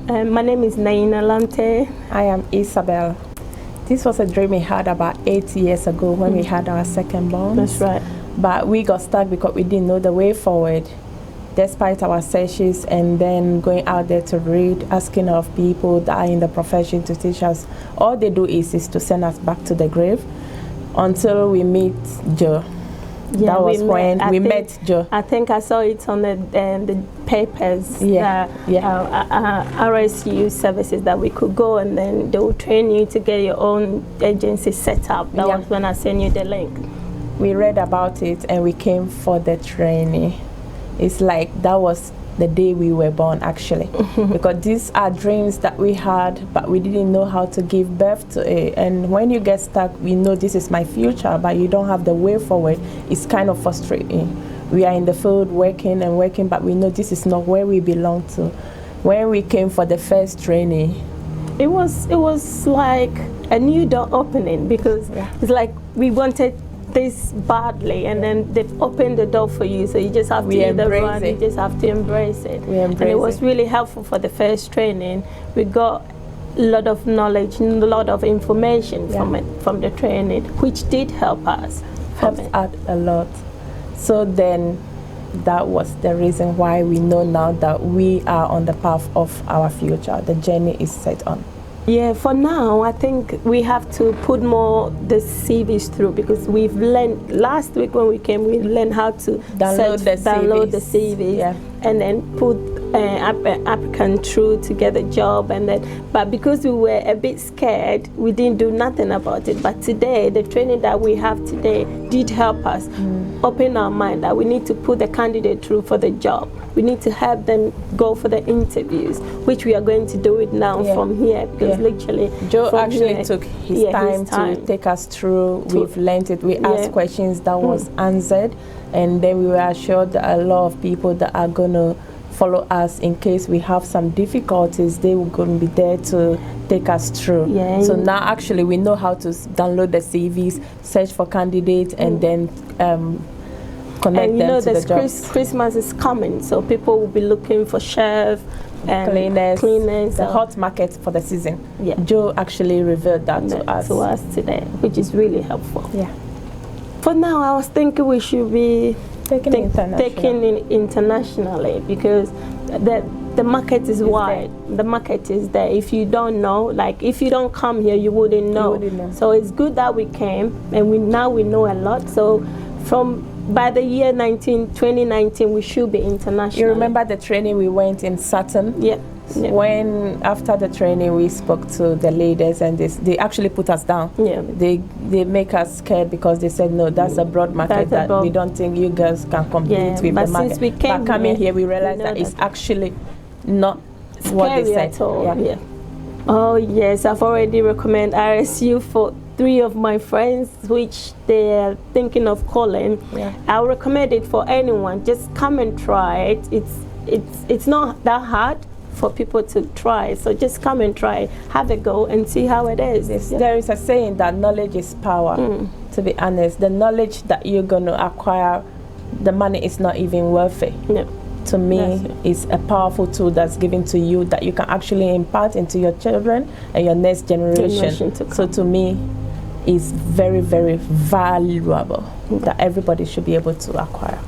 My name is Naina Lamptey. I am Isabelle. This was a dream we had about 8 years ago when we had our second born. That's right. But we got stuck because we didn't know the way forward, despite our searches and then going out there to read, asking of people that are in the profession to teach us. All they do is to send us back to the grave until we meet Joe. Yeah, that was when we met Joe. I think I saw it on the papers. RSU services that we could go and then they will train you to get your own agency set up. That was when I sent you the link. We read about it and we came for the training. It's like that was the day we were born, actually, because these are dreams that we had, but we didn't know how to give birth to it. And when you get stuck, we know this is my future, but you don't have the way forward. It's kind of frustrating. We are in the field working and working, but we know this is not where we belong to. When we came for the first training, it was like a new door opening, because it's like we wanted this badly, and then they've opened the door for you, so you just have to either run, you just have to embrace it. And it was really helpful for the first training. We got a lot of knowledge, a lot of information from the training, which did help us. Helped out a lot. So then that was the reason why we know now that we are on the path of our future. The journey is set on. Yeah, for now, I think we have to put more the CVs through, because we've learned, last week when we came, we learned how to download the CVs and then put applicant through to get a job. And then, but because we were a bit scared, we didn't do nothing about it. But today, the training that we have today did help us open our mind that we need to put the candidate through for the job. We need to help them go for the interviews, which we are going to do it now from here, because literally Joe actually took his time to take us through. We've learned it. We asked questions that was answered, and then we were assured that a lot of people that are going to follow us in case we have some difficulties, they will going to be there to take us through. So now actually we know how to download the CVs, search for candidates, and then connect them to the jobs. Christmas is coming, so people will be looking for chefs and cleaners. The hot market for the season. Joe actually revealed that to us today, which is really helpful. For now, I was thinking we should be taking it internationally, because the market is wide. The market is there. If you don't know, like if you don't come here, you wouldn't know. So it's good that we came, and now we know a lot. So by the year 2019, we should be international. You remember the training we went in Saturn? When after the training we spoke to the leaders, and they actually put us down. They make us scared, because they said no, that's a broad market that we don't think you girls can compete with the market. But coming here, we realized that it's actually not what they said at all. Oh yes, I've already recommended RSU for 3 of my friends, which they're thinking of calling. I'll recommend it for anyone. Just come and try it. It's not that hard for people to try, so just come and try, have a go, and see how it is. There is a saying that knowledge is power. To be honest, the knowledge that you're going to acquire, the money is not even worth it. To me, it's a powerful tool that's given to you that you can actually impart into your children and your next generation. So to me, it's very, very valuable that everybody should be able to acquire.